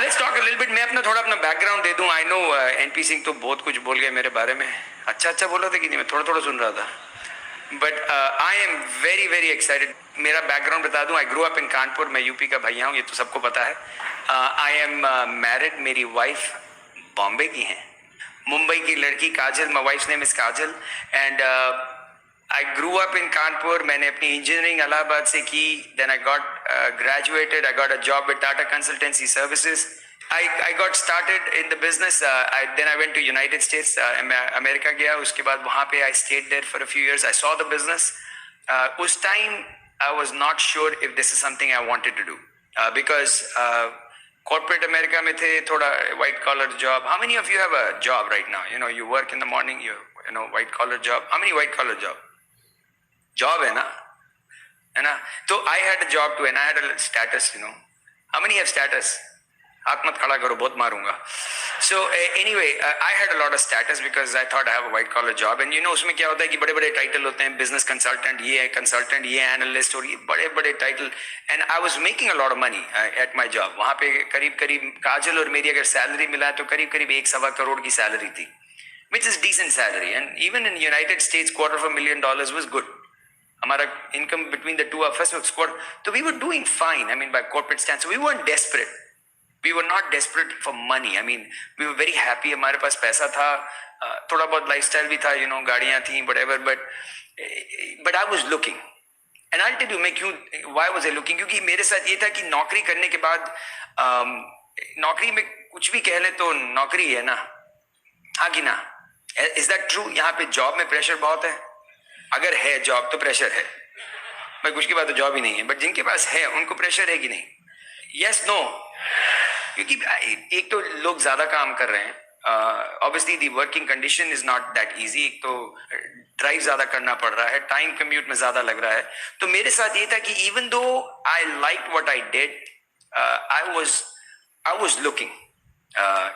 Let's talk a little bit. मैं अपना background दे दूं. I know NP सिंह तो बहुत कुछ बोल गए मेरे बारे में. अच्छा बोला था कि नहीं, मैं थोड़ा सुन रहा था. But I am very very excited. मेरा बैकग्राउंड बता दूं. I grew up in Kanpur. मैं यूपी का भैया हूँ, ये तो सबको पता है. I am married. मेरी वाइफ बॉम्बे की है. मुंबई की लड़की काजल. My wife's name is Kajal. And I grew up in Kanpur. मैंने अपनी इंजीनियरिंग इलाहाबाद से की. Then I got graduated. I got a job with Tata Consultancy Services. I got started in the business. Then I went to United States. America गया. उसके बाद वहाँ पे I stayed there for a few years. I saw the business. उस time I was not sure if this is something I wanted to do because corporate America में थे, थोड़ा white collar job. How many of you have a job right now? You know, you work in the morning. You know, white collar job. How many white collar job? Job है ना. तो I had a job too and I had a status. You know, how many have status? हाथ मत खड़ा करो, बहुत मारूंगा. So anyway, I had a lot of status because I thought I have a white collar job. And you know, उसमें क्या होता है कि बड़े टाइटल होते हैं, business consultant, ये analyst और ये बड़े title. And I was making a lot of money at my job. वहाँ पे करीब काजल और मेरी अगर सैलरी मिला तो करीब 1.25 करोड़ की सैलरी थी, which is decent salary. And even in United States, $250,000 was good. हमारा income between the two of us was squad. So we were doing fine. I mean, by corporate standards, so we weren't desperate. We were not desperate for money. I mean, we were very happy. हमारे पास पैसा था, थोड़ा बहुत lifestyle भी था, you know, गाड़ियाँ थी, whatever. But I was looking. And I'll tell you, why was I looking? क्योंकि मेरे साथ ये था कि नौकरी करने के बाद नौकरी में कुछ भी कह ले तो नौकरी है ना, हाँ कि ना? Is that true? यहाँ पे जॉब में प्रेशर बहुत है. अगर है जॉब तो प्रेशर है. मैं कुछ के बाद तो जॉब ही नहीं है. बट जिनके पास है उनको प्रेशर है कि नहीं? Yes, no. क्योंकि एक तो लोग ज्यादा काम कर रहे हैं. Obviously the working condition is not that easy. एक तो ड्राइव ज्यादा करना पड़ रहा है, टाइम कम्यूट में ज्यादा लग रहा है. तो मेरे साथ ये था कि even though I liked what I did, I was looking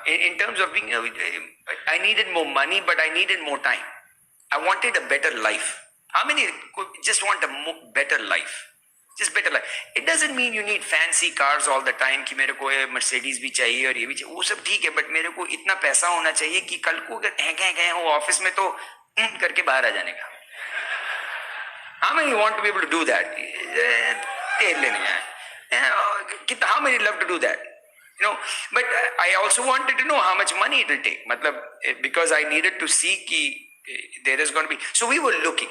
in terms of being. I needed more money, but I needed more time. I wanted a better life. How many just want a better life? Just better life. It doesn't mean you need fancy cars all the time कि मेरे को Mercedes भी चाहिए और ये भी चाहिए, वो सब ठीक है. बट मेरे को इतना पैसा होना चाहिए कि कल को अगर गए हो ऑफिस में तो करके बाहर आ जाने का. How many want to be able to do that? तेल लेने जाए. How many love to do that? You know, but I also wanted to know how much money it will take. मतलब because I needed to see कि there is going to be. So we were looking.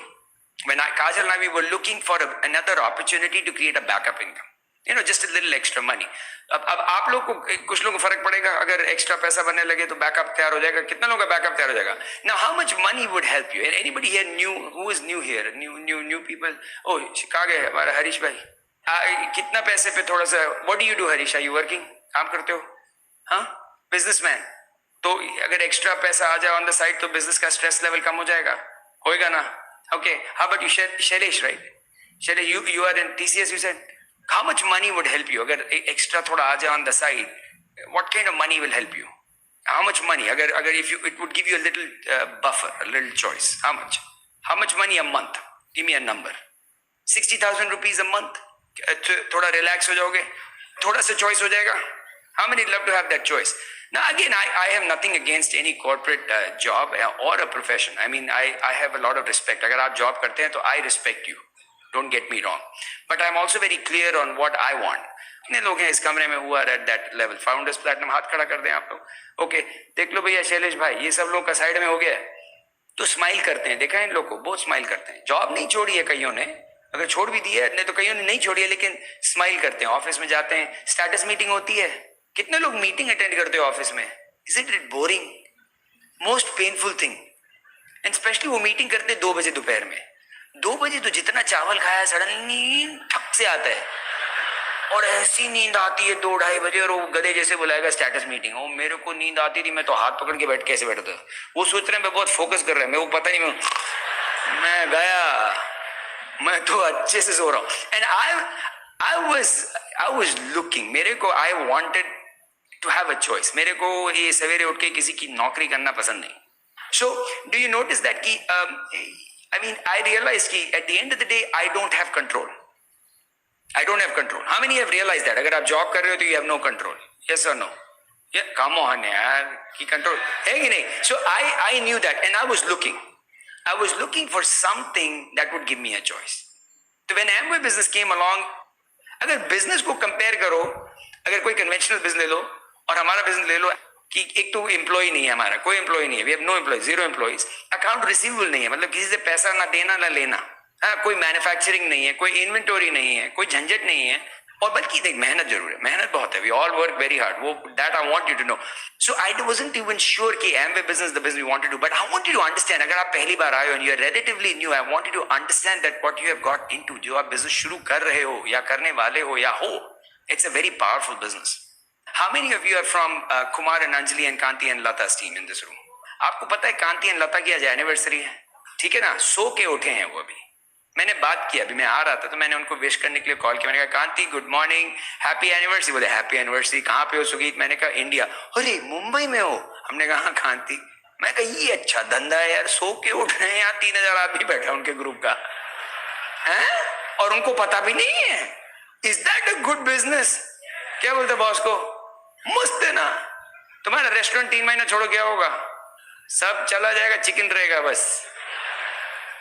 When Kajal and I, we were looking for another opportunity to create a backup income. You know, just a little extra money. अब आप लोग को कुछ लोगों को फर्क पड़ेगा अगर एक्स्ट्रा पैसा बनने लगे तो बैकअप तैयार हो जाएगा. कितना लोगों का बैकअप तैयार हो जाएगा? Now, how much money would help you? Anybody here new? Who is new here? New people? Oh, कहाँ गए हमारा हरीश भाई? कितना पैसे पे थोड़ा सा? What do you do, Harish? Are you working? काम करते हो? हाँ, बिजनेसमैन. तो अगर एक्स्ट्रा पैसा आ जाए ऑन द साइड तो बिजनेस का स्ट्रेस लेवल कम हो जाएगा, होएगा ना? Okay, how about you, Shailesh, right? Shailesh, you are in TCS, you said. How much money would help you? अगर extra थोड़ा आ जाए on the side, what kind of money will help you? How much money? अगर if you, it would give you a little buffer, a little choice. How much? How much money a month? Give me a number. 60,000 rupees a month. थोड़ा relax हो जाओगे, थोड़ा सा choice हो जाएगा. How many love to have that choice? Now again, I have nothing against any corporate job or a profession. I mean, I have a lot of respect. अगर आप job करते हैं तो I respect you. Don't get me wrong. But I'm also very clear on what I want. कितने लोग हैं इस कमरे में who are at that level? Founders Platinum, हाथ खड़ा कर दें आप लोग. Okay, देख लो भैया शैलेश भाई, ये सब लोग का साइड में हो गया है. तो स्माइल करते हैं, देखा है इन लोग को, बहुत स्माइल करते हैं. जॉब नहीं छोड़ी है कईयों ने, अगर छोड़ भी दी है नहीं तो कईयों ने नहीं छोड़ी है, लेकिन स्माइल करते हैं. ऑफिस में जाते हैं, स्टेटस मीटिंग होती है. कितने लोग मीटिंग अटेंड करते हो ऑफिस में? Isn't it boring? Most painful thing. And especially वो मीटिंग करते 2 बजे दोपहर में. 2 बजे तो जितना चावल खाया सडनली थक से आता है और ऐसी नींद आती है 2-2:30 बजे और वो गधे जैसे बुलाएगा स्टेटस मीटिंग. ओ मेरे को नींद आती थी, मैं तो हाथ पकड़ के बैठ कैसे बैठता. वो सोच रहे हैं मैं बहुत फोकस कर रहा है, मेरे को पता नहीं, मैं गया, मैं तो अच्छे से सो रहा हूँ. And I was looking. मेरे को I wanted to have a choice. मेरे को ये सवेरे उठ के किसी की नौकरी करना पसंद नहीं. So do you notice that कि I mean I realized कि at the end of the day I don't have control. I don't have control. How many have realized that? अगर आप जॉब कर रहे हो तो you have no control. Yes or no? Yeah, come on यार, कि control है कि नहीं? So I knew that and I was looking for something that would give me a choice. So when Amway business came along, अगर business को compare करो, अगर कोई conventional business ले लो और हमारा business ले लो, कि एक तो employee नहीं है हमारा, कोई employee नहीं है, we have no employees, 0 employees, account receivable नहीं है, मतलब किसी से पैसा ना देना ना लेना, हाँ, कोई मैन्युफैक्चरिंग नहीं है, कोई इन्वेंटोरी नहीं है, कोई झंझट नहीं है, और बल्कि देख मेहनत जरूर है, मेहनत बहुत है, we all work very hard, वो that I want you to know. So I wasn't even sure कि Amway business the business we wanted to, but I want you to understand, अगर आप पहली बार आए हो and you are relatively new, I want you to understand that what you have got into, जो आप business शुरू कर रहे हो या करने वाले हो या हो, it's a very powerful business. How many of you are from Kumar and Anjali and Kanti and Lata's team in this room? आपको पता है कांति एंड लता की आज एनिवर्सरी है, ठीक है ना? सो के उठे हैं वो अभी. मैंने बात किया, अभी मैं आ रहा था तो मैंने उनको विश करने के लिए कॉल किया, मैंने कहा कांति गुड मॉर्निंग, हैप्पी एनिवर्सरी. बोले हैप्पी एनिवर्सरी, कहाँ पे हो सुगीत? मैंने कहा इंडिया. अरे मुंबई में हो? हमने कहा हाँ कांति. मैं कहा ये अच्छा धंधा है यार, सो के उठ रहे हैं यहाँ, 3000 आदमी बैठा उनके ग्रुप का है और उनको पता भी नहीं है. Is that a good business? क्या बोलते बॉस को? मस्त है ना. तुम्हारा रेस्टोरेंट 3 महीना छोड़ो क्या होगा? सब चला जाएगा, चिकन रहेगा बस.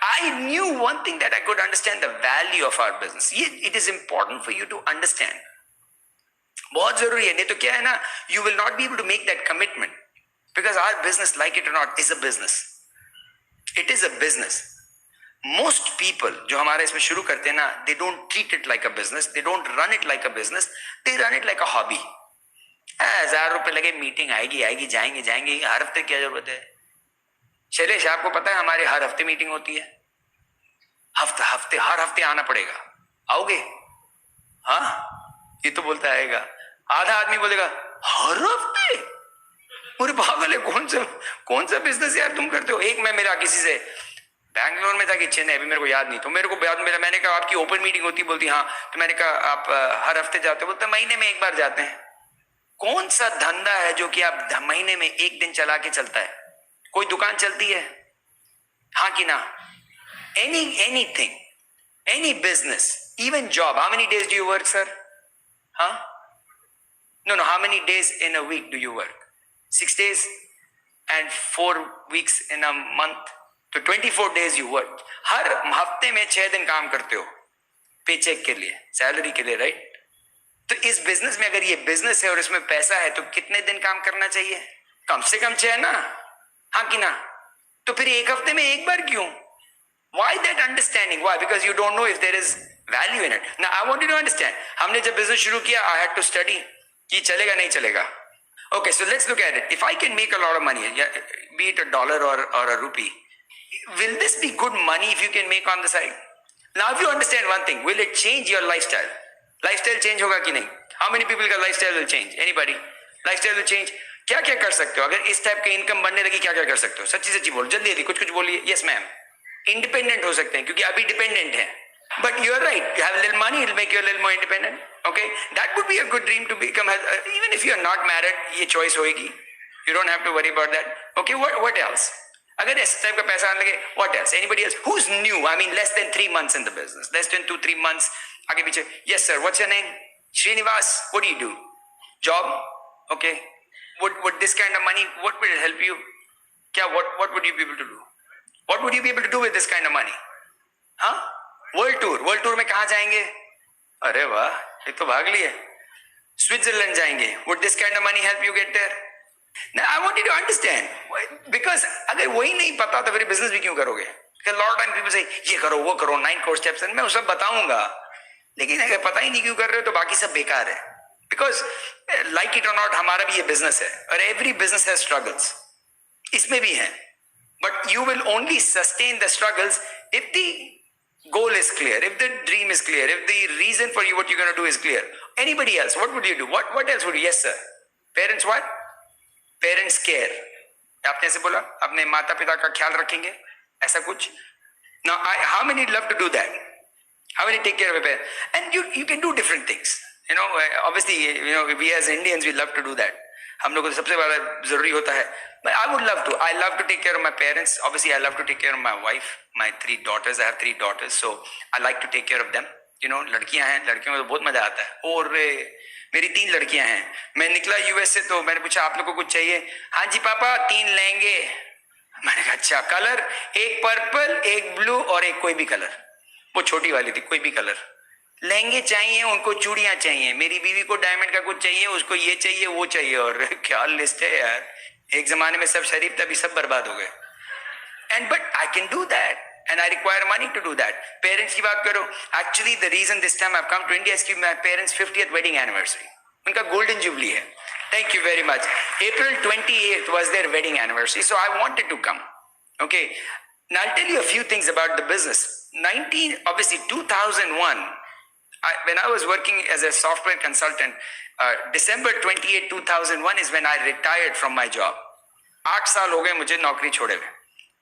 I knew one thing, that I could understand the value of our business. It is important for you to understand. बहुत जरूरी है, नहीं तो क्या है ना, you will not be able to make that commitment because our business, like it or not, is a business. It is a business. Most people जो हमारे इसमें शुरू करते हैं ना, they don't treat it like a business, they don't run it like a business, they run it like a hobby. 1000 रुपए लगे, meeting आएगी आएगी, जाएंगे, हर हफ्ते क्या जरूरत है? शैलेश आपको पता है हमारे हर हफ्ते मीटिंग होती है, हर हफ्ते आना पड़ेगा. आओगे? हाँ, ये तो बोलता आएगा. आधा आदमी बोलेगा हर हफ्ते, पूरे पागल है, कौन सा बिजनेस यार तुम करते हो? एक मैं मेरा किसी से बैंगलोर में था कि चेन्नई, अभी मेरे को याद नहीं, तो मेरे को याद मिला, मैंने कहा आपकी ओपन मीटिंग होती? बोलती हाँ. तो मैंने कहा आप हर हफ्ते जाते हो? बोलते महीने में एक बार जाते हैं. कौन सा धंधा है जो कि आप महीने में एक दिन चला के चलता है? कोई दुकान चलती है? हाँ कि ना? Anything, any business, even job. How many days do you work, sir? Huh? No. How many days in a week do you work? 6 days and 4 weeks in a month. तो 24 days you work. हर हफ्ते में 6 दिन काम करते हो पे check के लिए, सैलरी के लिए, राइट? तो इस बिजनेस में अगर ये बिजनेस है और इसमें पैसा है तो कितने दिन काम करना चाहिए? कम से कम 6 ना? हाँ कि ना? तो फिर एक हफ्ते में एक बार क्यों? Why that understanding? Why? Because you don't know if there is value in it. Now I want you to understand. हमने जब business शुरू किया, I had to study कि चलेगा नहीं चलेगा. Okay, so let's look at it. If I can make a lot of money, be it a dollar or a rupee, will this be good money if you can make on the side? Now if you understand one thing, will it change your lifestyle? Lifestyle change होगा कि नहीं? How many people का lifestyle will change? Anybody? Lifestyle will change. क्या क्या कर सकते हो अगर इस टाइप का इनकम बनने लगी? क्या क्या कर सकते हो? सच्ची बोलो, जल्दी कुछ बोलिए. Yes ma'am. इंडिपेंडेंट हो सकते हैं क्योंकि अभी डिपेंडेंट है, but you are right, you have little money, it will make you a little more independent. Okay, that would be a good dream to become, even if you are not married, ये choice होगी, you don't have to worry about that. Okay, what else? अगर इस type का पैसा आने लगे, what else? Anybody else who is new, I mean less than 3 months in the business, less than 2-3 months, आगे पीछे. Yes sir, what's your name? Srinivas. What do you do? Job. Okay, would this kind of money, what will help you? क्या what would you be able to do? What would you be able to do with this kind of money? हाँ, world tour में कहाँ जाएंगे? अरे वाह, ये तो भाग लिए. स्विट्जरलैंड जाएंगे. Would this kind of money help you get there? Now I want you to understand, because अगर वही नहीं पता तो फिर बिजनेस भी क्यों करोगे? Because lot of time people say ये करो वो करो, 9 core steps, and मैं वो सब बताऊंगा, लेकिन अगर पता ही नहीं क्यों कर रहे हो तो बाकी सब बेकार है. Because like it or not, हमारा भी ये बिजनेस है और every business has struggles. इसमें भी है. But you will only sustain the struggles if the goal is clear, if the dream is clear, if the reason for you what you're going to do is clear. Anybody else, what would you do? What else would you? Yes sir. Parents what? Parents care. आपने ऐसे बोला, अपने माता पिता का ख्याल रखेंगे, ऐसा कुछ? Now, how many love to do that? How many take care of a parent? And you can do different things. You know, obviously, you know, we as Indians, we love to do that. हम लोगों को सबसे बड़ा जरूरी होता है. But I would love to. I love to take care of my parents. Obviously, I love to take care of my wife, my 3 daughters. I have 3 daughters, so I like to take care of them. You know, लड़कियां हैं, लड़कियों में तो बहुत मजा आता है. और मेरी 3 लड़कियां हैं। मैं निकला यूएस से तो मैंने पूछा आप लोगों को कुछ चाहिए? हाँ जी पापा 3 लहंगे। मैंने कहा अच्छा कलर? एक पर्पल, एक ब्लू और एक कोई भी कलर। वो छोटी वाली थी, कोई भी कलर। लहंगे चाहिए उनको, चूड़ियां चाहिए, मेरी बीवी को डायमंड का कुछ चाहिए, उसको ये चाहिए वो चाहिए। और क्या लिस्ट है यार, एक जमाने में सब शरीफ थे, अभी सब बर्बाद हो गए। And but I can do that, and I require money to do that. Parents की बात करो, actually the reason this time I've come to India is कि my parents' 50th wedding anniversary. उनका golden jubilee है. Thank you very much. April 28th was their wedding anniversary, so I wanted to come. Okay, now I'll tell you a few things about the business. 2001. When I was working as a software consultant, December 28, 2001 is when I retired from my job. 8 साल हो गए मुझे नौकरी छोड़े हुए।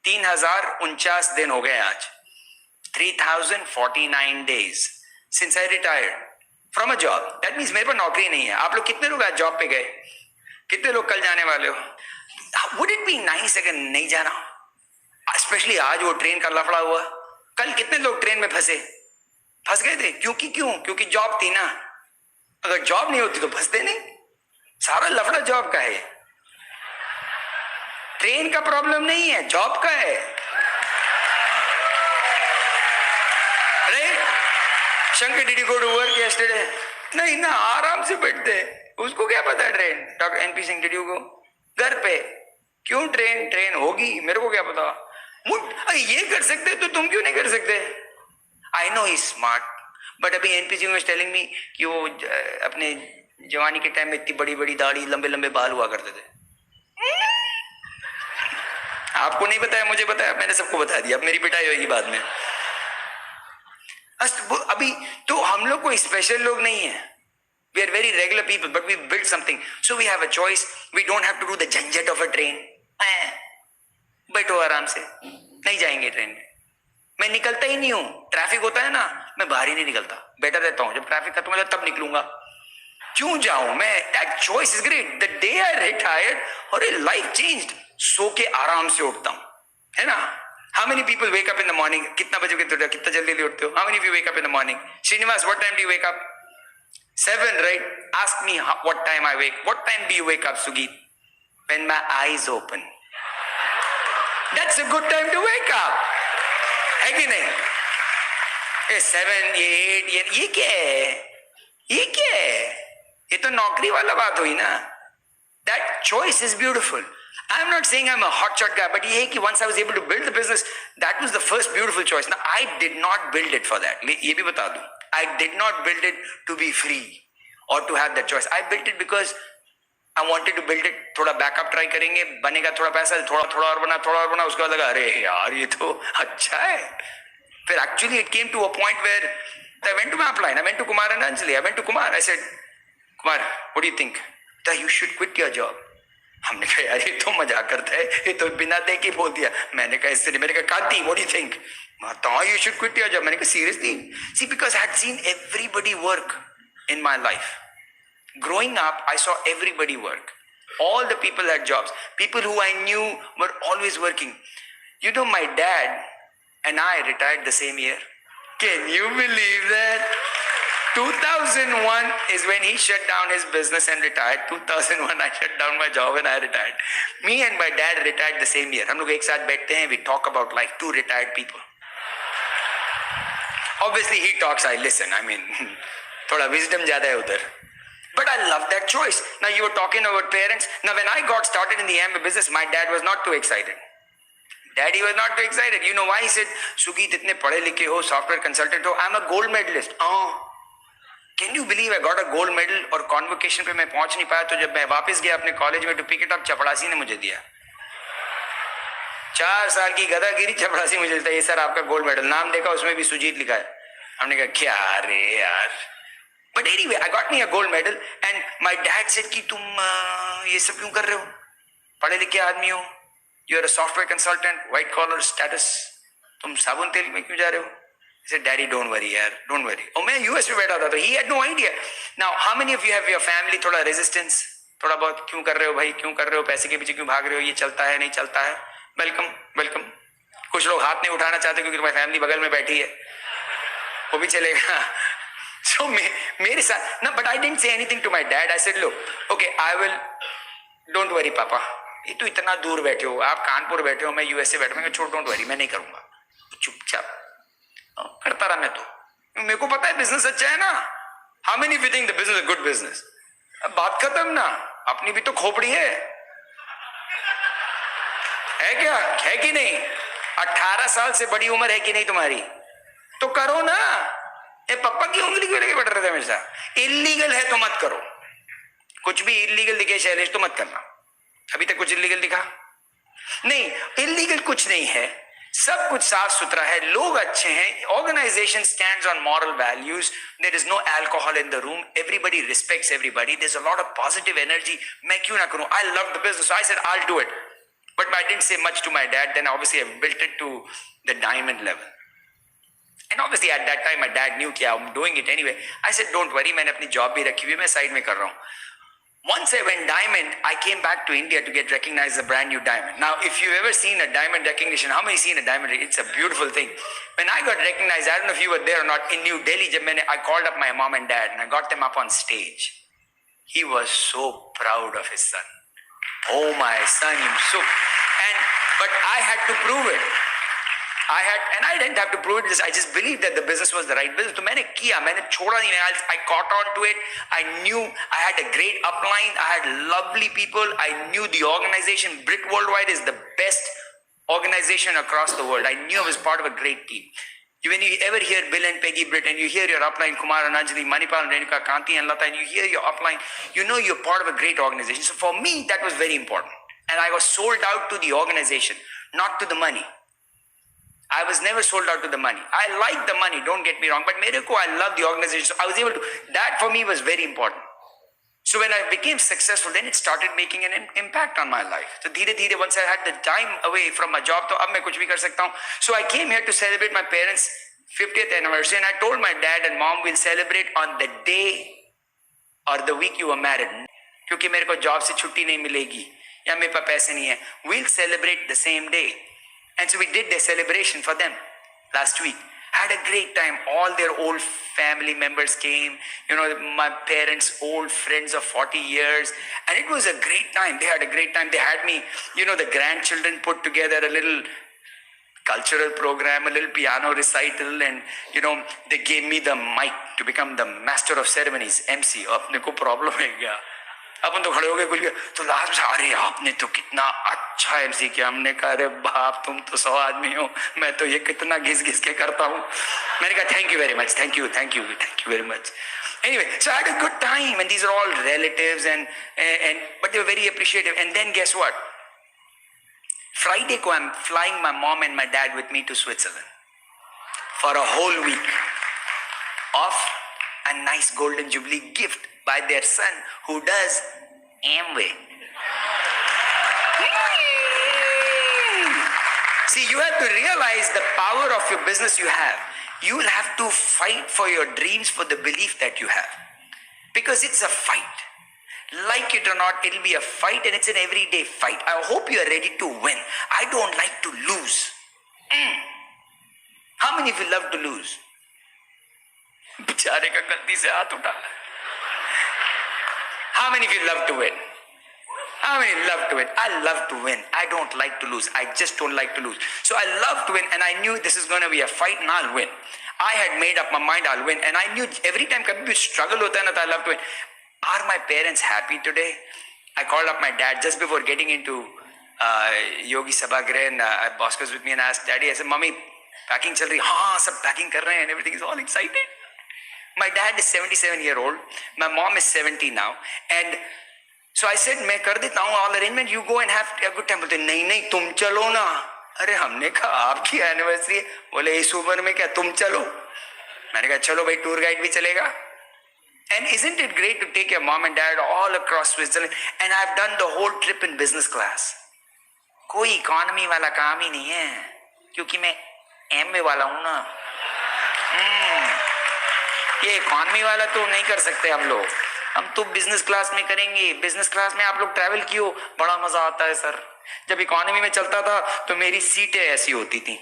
3049 दिन हो गए आज। 3049 days since I retired from a job. That means मेरे पास नौकरी नहीं है। आप लोग कितने लोग आज जॉब पे गए? कितने लोग कल जाने वाले हो? Would it be nice अगर नहीं जाना? Especially आज वो ट्रेन का लफड़ा हुआ। कल कितने लोग ट्रेन में फंस गए थे? क्योंकि जॉब थी ना। अगर जॉब नहीं होती तो फंसते नहीं। सारा लफड़ा जॉब का है। ट्रेन का प्रॉब्लम नहीं है, जॉब का है। अरे Shankar did you go to work yesterday? नहीं ना, आराम से बैठते। उसको क्या पता है train? Doctor NP Singh did you go? घर पे। क्यों ट्रेन होगी, मेरे को क्या पता। ये कर सकते तो तुम क्यों नहीं कर सकते? I know he smart, but अभी NP Singh was telling me कि वो अपने जवानी के टाइम में इतनी बड़ी बड़ी दाढ़ी, लंबे लंबे बाल हुआ करते थे। आपको नहीं बताया, मुझे बताया, मैंने सबको बता दिया। अब मेरी पिटाई होगी बाद में। अभी तो हम लोग कोई स्पेशल लोग नहीं है। We are very regular people, but we build something, so we have a choice. We don't have to do the झंझट ऑफ अ ट्रेन। बैठो आराम से, नहीं जाएंगे ट्रेन में। मैं निकलता ही नहीं हूं। ट्रैफिक होता है ना, मैं बाहर ही नहीं निकलता, बैठा रहता हूं। जब ट्रैफिक खत्म हो जाए तब निकलूंगा। क्यों जाऊं मैं? That choice is great. The day I retired और लाइफ चेंज्ड। सो के आराम से उठता हूं, है ना। How many people wake up in the morning? कितना बजे कितना जल्दी उठते हो? How many of you wake up in the morning? Srinivas, what time do you wake up? 7, right? Ask me what time I wake. What time do you wake up, Sugeet? When my eyes open. That's a good time to wake up. है कि नहीं? ये 7, ये 8, ये क्या है? ये क्या है? ये तो नौकरी वाला बात हुई ना। That choice is beautiful. I'm not saying I'm a hotshot guy, but ये है कि once I was able to build the business, that was the first beautiful choice. Now I did not build it for that. ये भी बता दूं, I did not build it to be free or to have that choice. I built it because I wanted to build it. थोड़ा backup try करेंगे, बनेगा थोड़ा पैसा, थोड़ा और बना। उसके बाद लगा अरे यार ये तो अच्छा है। फिर actually it came to a point where I went to my upline. I went to Kumar and Anjali. I went to Kumar. I said, Kumar, what do you think? That you should quit your job. हमने कहा यार ये तो मजाक करता है, ये तो बिना देख के बोल दिया। मैंने कहा इससे, मैंने कहा Kanti, what do you think? तो you should quit your job. मैंने कहा seriously? See because I had seen everybody work in my life. Growing up I saw everybody work. All the people had jobs. People who I knew were always working. You know, my dad and I retired the same year. Can you believe that? 2001 is when he shut down his business and retired. 2001 I shut down my job and I retired. Me and my dad retired the same year. हम लोग एक साथ बैठते हैं, we talk about life. 2 retired people. Obviously he talks, I listen. I mean, थोड़ा wisdom ज़्यादा है उधर. But I love that choice. Now you were talking about parents. Now when I got started in the Amway business, my dad was not too excited. Daddy was not too excited. You know why? He said, Sugeet, इतने पढ़े लिखे हो, software consultant हो, I'm a gold medalist. Can you believe I got a gold medal? और convocation पे मैं पहुंच नहीं पाया, तो जब मैं वापस गया अपने कॉलेज में टू पिक इट अप, चपड़ासी ने मुझे दिया। 4 साल की गदागिरी, चपड़ासी मुझे देता, ये सर आपका गोल्ड मेडल। नाम देखा, उसमें भी सुजीत लिखा है। हमने कहा क्या रे यार। But anyway I got me a gold medal and my dad said कि तुम ये सब क्यों कर रहे हो? पढ़े लिखे आदमी हो, you are a software consultant, white collar status, तुम साबुन तेल में क्यों जा रहे हो? said, Daddy, don't worry, yaar, don't worry. और मैं यूएस में बैठा था, तो he had no idea. Now, how many of you have your family थोड़ा resistance, थोड़ा बहुत क्यों कर रहे हो भाई, क्यों कर रहे हो, पैसे के पीछे क्यों भाग रहे हो, ये चलता है नहीं चलता है? Welcome welcome. कुछ लोग हाथ नहीं उठाना चाहते क्योंकि तुम्हारी फैमिली बगल में बैठी है, वो भी चलेगा। So मेरे साथ ना, but I didn't say anything to my dad. I said, look, okay, I will, don't worry पापा, ये तो इतना दूर बैठे हो, आप कानपुर बैठे हो, मैं यूएसए बैठा हूँ, छोड़, डोंट वरी, मैं नहीं करूंगा। चुपचाप करता रहा मैं तो, मेरे को पता है बिजनेस अच्छा है ना। How many you think the business good business? अब बात खत्म ना, अपनी भी तो खोपड़ी है क्या, है कि नहीं? 18 साल से बड़ी उम्र है कि नहीं तुम्हारी, तो करो ना। ये पापा की उंगली क्यों लेके बैठ रहे थे हमेशा? इलीगल है तो मत करो, कुछ भी इलीगल दिखे शैलेश तो मत करना। अभी तक कुछ इलीगल दिखा नहीं? इलीगल कुछ नहीं है, सब कुछ साफ सुथरा है, लोग अच्छे हैं, organisation stands on moral values, there is no alcohol in the room, everybody respects everybody, there is a lot of positive energy. मैं क्यों ना करूं? I love the business, I said I will do it, but I didn't say much to my dad. Then obviously I built it to the diamond level. And obviously at that time my dad knew कि I'm doing it anyway. I said don't worry, मैंने अपनी job भी रखी हुई है, मैं side में कर रहा हूँ. Once I went diamond, I came back to India to get recognized as a brand new diamond. Now, if you've ever seen a diamond recognition, how many seen a diamond? It's a beautiful thing. When I got recognized, I don't know if you were there or not, in New Delhi, I called up my mom and dad and I got them up on stage. He was so proud of his son. Oh, my son, I'm so... But I had to prove it. I didn't have to prove it. I just believed that the business was the right business. So मैंने किया, मैंने छोड़ा नहीं. I caught on to it. I knew I had a great upline. I had lovely people. I knew the organization. Brit Worldwide is the best organization across the world. I knew I was part of a great team. When you ever hear Bill and Peggy Britt and you hear your upline Kumar and Anjali, Manipal and Renuka, Kanti and Lata, and you hear your upline, you know you're part of a great organization. So for me, that was very important. And I was sold out to the organization, not to the money. I was never sold out to the money. I like the money, don't get me wrong, but I love the organization. So I was able to, that for me was very important. So when I became successful, then it started making an impact on my life. So धीरे-धीरे, once I had the time away from my job, तो अब मैं कुछ भी कर सकता हूँ. So I came here to celebrate my parents' 50th anniversary, and I told my dad and mom, we'll celebrate on the day or the week you were married. क्योंकि मेरे को जॉब से छुट्टी नहीं मिलेगी या मेरे पास पैसे नहीं है. We'll celebrate the same day. And so we did the celebration for them last week. Had a great time. All their old family members came. You know, my parents' old friends of 40 years. And it was a great time. They had a great time. They had me, you know, the grandchildren put together a little cultural program, a little piano recital. And, you know, they gave me the mic to become the master of ceremonies, MC. अपने को problem है क्या? अपन तो खड़े हो गए कुछ, तो लास्ट में अरे आपने तो कितना अच्छा एमसी किया. हमने कहा अरे बाप तुम तो 100 आदमी हो, मैं तो ये कितना घिस घिस के करता हूँ. मैंने कहा thank you very much, thank you very much. Anyway, so I had a good time, and these are all relatives, but they were very appreciative. And then guess what? Friday ko I'm flying my mom and my dad with me to Switzerland for a whole week of a nice golden jubilee gift by their son who does Amway. See, you have to realize the power of your business you have. You will have to fight for your dreams, for the belief that you have. Because it's a fight. Like it or not, it'll be a fight, and it's an everyday fight. I hope you are ready to win. I don't like to lose. How many of you love to lose? बेचारे का गलती से हाथ उठा. How many of you love to win? How many love to win? I love to win. I don't like to lose. I just don't like to lose. So I love to win, and I knew this is going to be a fight, and I'll win. I had made up my mind I'll win, and I knew every time कभी भी struggle होता है ना, तो I love to win. Are my parents happy today? I called up my dad just before getting into Yogi Sabhagrah, and boss was with me, and I asked Daddy, I said, Mommy, packing चल रही? हाँ, सब packing कर रहे हैं, and everything is all excited. My dad is 77-year-old. My mom is 70 now. And so I said, मैं कर देता हूँ all arrangement. You go and have a good time. बोलते नहीं तुम चलो ना. अरे हमने कहा आपकी एनिवर्सरी है. बोले इस उम्र में क्या तुम चलो? मैंने कहा चलो भाई, टूर गाइड भी चलेगा. And isn't it great to take your mom and dad all across Switzerland? And I've done the whole trip in business class. कोई इकोनॉमी वाला काम ही नहीं है, क्योंकि मैं एमए वाला हूँ ना. ये इकोनॉमी वाला तो नहीं कर सकते हम तो बिजनेस क्लास में करेंगे. बिजनेस क्लास में आप लोग ट्रैवल कियो, बड़ा मजा आता है सर. जब इकोनॉमी में चलता था तो मेरी सीटें ऐसी होती थी,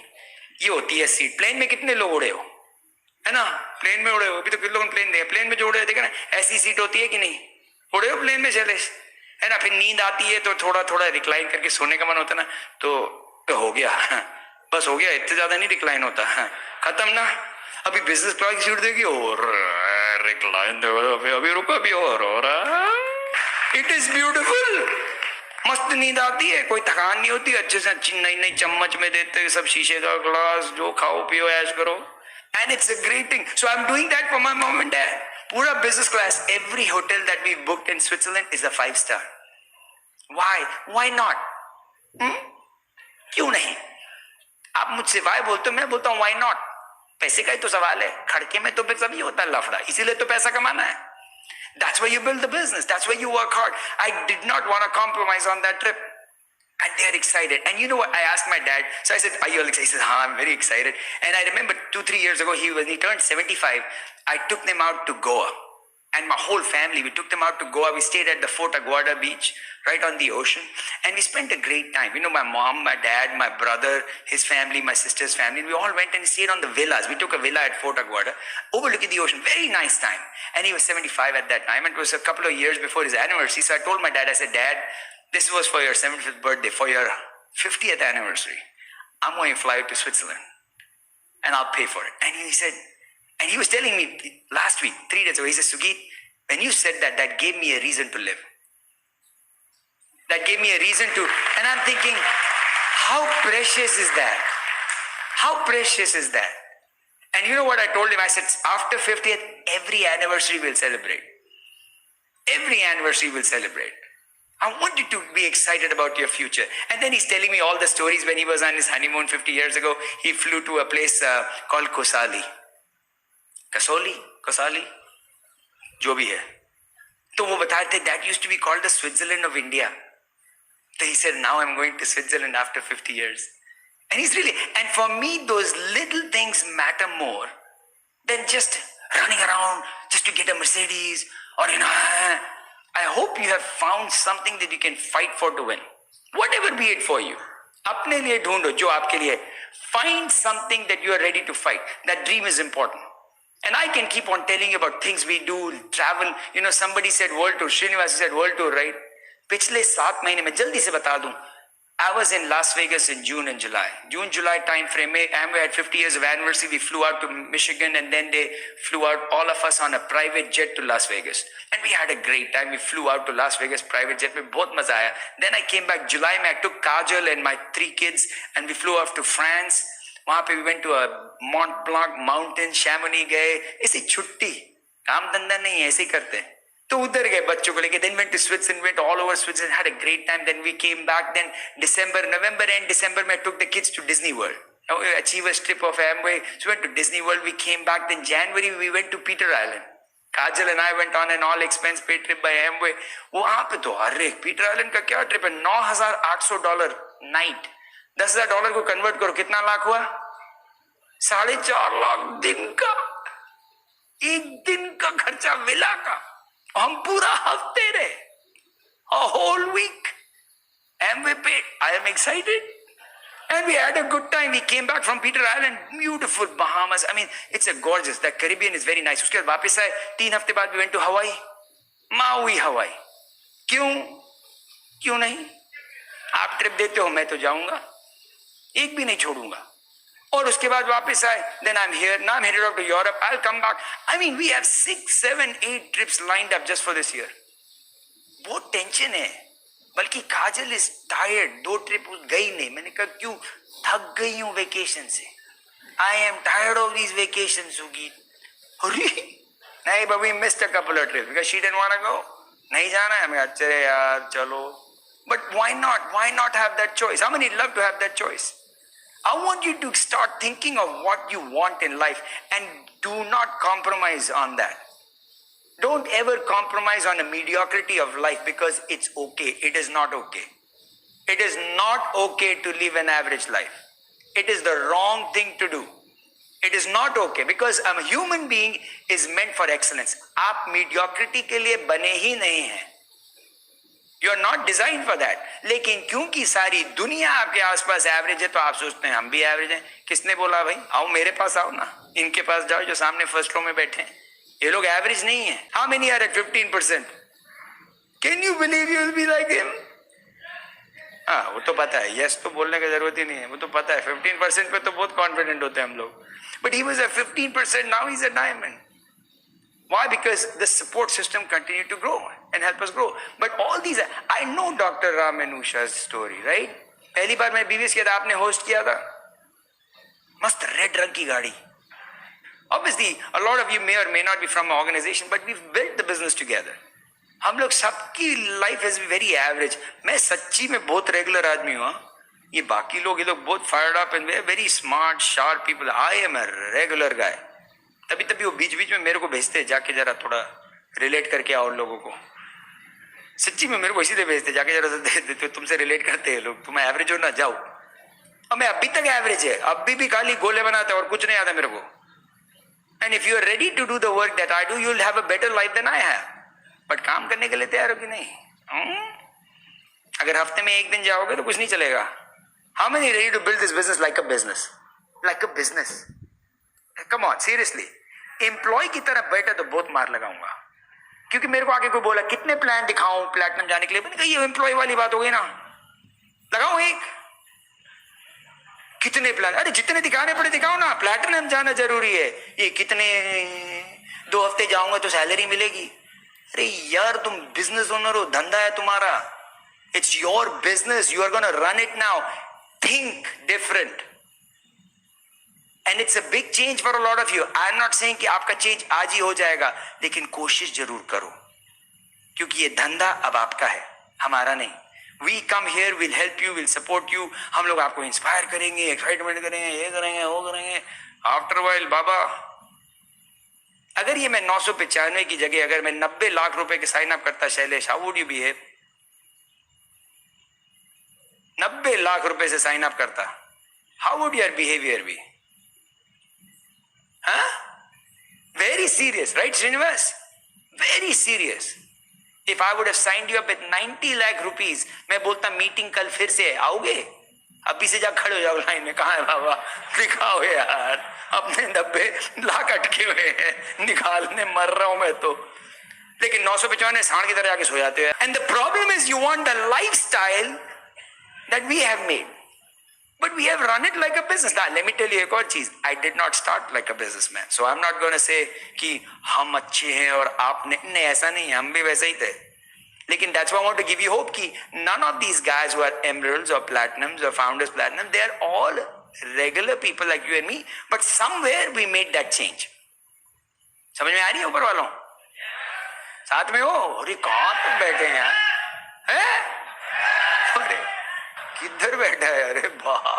ये होती है सीट. प्लेन में कितने लोग उड़े हो? है ना? प्लेन में उड़े हो? अभी तो किन लोगों ने प्लेन में जो उड़े देखा ना, ऐसी सीट होती है कि नहीं? उड़े हो प्लेन में शैलेश? है ना? फिर नींद आती है तो थोड़ा थोड़ा रिक्लाइन करके सोने का मन होता है ना, तो हो गया, बस हो गया, इतने ज्यादा नहीं रिक्लाइन होता, खत्म ना। अभी बिजनेस क्लास की सीट देगी और रिक्लाइन, अभी रुको, अभी और हो रहा। इट इज ब्यूटिफुल, मस्त नींद आती है, कोई थकान नहीं होती, अच्छे से अच्छी नई नई चम्मच में देते, सब शीशे का ग्लास, जो खाओ पियो ऐश करो, and it's a great thing. So I am doing that for my mom and dad. पूरा business class, every hotel that we booked in Switzerland is a 5 star. Why not? क्यों नहीं? आप मुझसे वाई बोलते हो, मैं बोलता हूं व्हाई नॉट। पैसे का ही तो सवाल है, खड़के में तो फिर सभी होता है लफड़ा, इसीलिए तो पैसा कमाना है। That's why you build the business. That's why you work hard. I did not want to compromise on that trip. And they're excited. And you know what? I asked my dad. So I said, are you all excited? He said, I'm very excited. And I remember 2-3 years ago, when he turned 75, I took them out to Goa. And my whole family, we took them out to Goa. We stayed at the Fort Aguada beach, right on the ocean. And we spent a great time. You know, my mom, my dad, my brother, his family, my sister's family. We all went and stayed on the villas. We took a villa at Fort Aguada, overlooking the ocean. Very nice time. And he was 75 at that time. And it was a couple of years before his anniversary. So I told my dad, I said, Dad, this was for your 75th birthday, for your 50th anniversary. I'm going to fly to Switzerland and I'll pay for it. And he said, and he was telling me last week, 3 days ago, he said, Sugeet, when you said that, that gave me a reason to live. That gave me a reason to, and I'm thinking, how precious is that? How precious is that? And you know what I told him? I said, after 50th, every anniversary we'll celebrate. Every anniversary we'll celebrate. I want you to be excited about your future. And then he's telling me all the stories when he was on his honeymoon 50 years ago. He flew to a place called Kosali. Kosali, जो भी है, तो वो बताए थे that used to be called the Switzerland of India. So he said, now I'm going to Switzerland after 50 years. And he's really, and for me, those little things matter more than just running around just to get a Mercedes or, you know, I hope you have found something that you can fight for to win. Whatever be it for you. अपने लिए ढूंढो जो आपके लिए. Find something that you are ready to fight. That dream is important. And I can keep on telling you about things we do, travel. You know, somebody said world tour. Srinivas said world tour, right? पिछले 7 महीने में जल्दी से बता दूं. I was in Las Vegas in June and July. June-July time frame में Amway had 50 years of anniversary. We flew out to Michigan and then they flew out all of us on a private jet to Las Vegas. And we had a great time. We flew out to Las Vegas private jet में बहुत मजा आया. Then I came back July में I took Kajal and my 3 kids and we flew off to France. वहाँ पे we went to a Mont Blanc mountain, Chamonix गए. ऐसी छुट्टी, काम धंधा नहीं है, ऐसे ही करते हैं. तो उधर गए बच्चों को लेके. Then went to Switzerland, went all over Switzerland, had a great time. Then we came back. Then November and December, I took the kids to Disney World. Achievers trip of Amway. So we went to Disney World. We came back. Then January we went to Peter Island. Kajal and I went on an all expense paid trip by Amway. वहाँ पे तो अरे Peter island का क्या trip है. $9,800 night. $10,000 को convert करो कितना लाख हुआ? 4.5 लाख दिन का. एक दिन का खर्चा विला का. हम पूरा हफ्ते रहे. A whole week. Amway paid. I am excited. And we had a good time. We came back from Peter Island. Beautiful Bahamas. I mean, it's a gorgeous. The Caribbean is very nice. उसके बाद वापस आए. 3 हफ्ते बाद we went to Hawaii. Maui, Hawaii. क्यों नहीं? आप trip देते हो, मैं तो जाऊंगा. एक भी नहीं छोड़ूंगा. और उसके बाद वापस आए. Then I'm here. Now I'm headed off to Europe. I'll come back. I mean, we have 6, 7, 8 trips lined up just for this year. बहुत टेंशन है. बल्कि काजल इज टायर्ड. 2 ट्रिप गई नहीं. मैंने कहा क्यों? थक गई हूं वेकेशन से. I am tired of these vacation सुगीत. अरे नहीं बबी, missed a couple of trips because she didn't want to go. नहीं जाना है. मैं अच्छा यार चलो. But why not have that choice? How many love to have that choice? I want you to start thinking of what you want in life and do not compromise on that. Don't ever compromise on the mediocrity of life because it's okay. It is not okay. It is not okay to live an average life. It is the wrong thing to do. It is not okay because a human being is meant for excellence. आप mediocrity के लिए बने ही नहीं हैं. You are not design for that. लेकिन क्योंकि सारी दुनिया आपके आसपास एवरेज है तो आप सोचते हैं हम भी एवरेज हैं. किसने बोला भाई? आओ मेरे पास आओ ना, इनके पास जाओ जो सामने फर्स्ट रो में बैठे हैं. ये लोग एवरेज नहीं है. How many are at 15%? Can you believe you will be like him? हाँ, वो तो पता है. यस तो बोलने की जरूरत ही नहीं है, वो तो पता है. 15% पे तो बहुत कॉन्फिडेंट होते हैं हम लोग. But he was a 15%, now he is a diamond. Why? Because the support system continued to grow and help us grow. But all these, I know Dr. Ram and Usha's story, right? पहली बार मैं BBS किया था, आपने host किया था. मस्त red रंग की गाड़ी. Obviously, a lot of you may or may not be from an organization, but we've built the business together. हम लोग सबकी life has be very average. मैं सच्ची में बहुत रेगुलर आदमी हूँ. ये बाकी लोग, ये लोग बहुत fired up and very smart sharp people. I am a regular guy. तभी तभी वो बीच बीच में मेरे को भेजते हैं, जाके जरा थोड़ा रिलेट करके आओ लोगों को. सच्ची में मेरे को इसीलिए भेजते, जाके जरा तुमसे रिलेट करते हैं लोग. तुम एवरेज हो ना, जाओ. और मैं अभी तक एवरेज है, अभी भी खाली गोले बनाते और कुछ नहीं आता मेरे को. And if you are ready to do the work that I do, you will have a better life than I have. But काम करने के लिए तैयार हो कि नहीं? अगर हफ्ते में एक दिन जाओगे तो कुछ नहीं चलेगा. How many ready to build this business like a business? Like a business. Come on, seriously. Employee की तरह बैठे तो बहुत मार लगाऊंगा. क्योंकि मेरे को आगे कोई बोला कितने प्लान दिखाऊं प्लैटिनम जाने के लिए, मैंने कहा ये एम्प्लॉय वाली बात हो गई ना. लगाऊं एक? कितने प्लान? अरे जितने दिखाने पड़े दिखाओ ना. प्लैटिनम जाना जरूरी है. ये कितने 2 हफ्ते जाऊंगा तो सैलरी मिलेगी. अरे यार, तुम बिजनेस ओनर हो, धंधा है तुम्हारा. It's your business, you are gonna run it now. Think different. And it's a big change for a lot of you. I am not saying कि आपका चेंज आज ही हो जाएगा, लेकिन कोशिश जरूर करो. क्योंकि ये धंधा अब आपका है, हमारा नहीं. We come here, will help you, will support you. हम लोग आपको इंस्पायर करेंगे, एक्साइटमेंट करेंगे, ये करेंगे, वो करेंगे. आफ्टर वाइल बाबा, अगर ये मैं 995 की जगह अगर मैं 90 लाख रुपए के साइन अप करता Shailesh, how would you behave? 90 lakh रुपए से साइन अप करता, how would your behaviour be? Very serious, right, Srinivas? Very serious. If I would have signed you up with 90 lakh rupees, मैं बोलता मीटिंग कल फिर से, आओगे? अभी से जा खड़े हो जाओ लाइन में. कहाँ है बाबा? दिखाओ यार, अपने 90 लाख अटके हुए हैं, निकालने मर रहा हूं मैं तो. लेकिन 995 सांड की तरह जाके सो जाते हो. And the problem is you want the lifestyle that we have made. But we have run it like a business. Now, let me tell you एक और चीज. I did not start like a businessman. So I'm not going to say कि हम अच्छे हैं और आपने, नहीं, ऐसा नहीं है. हम भी वैसे ही थे. लेकिन that's why I want to give you hope कि none of these guys who are emeralds or platinums or founders platinum, they are all regular people like you and me. But somewhere we made that change. समझ में आ रही है ऊपर वालों? साथ में हो? अरे कहाँ पे बैठे हैं यार? हैं? अरे किधर बैठा है? अरे बाप.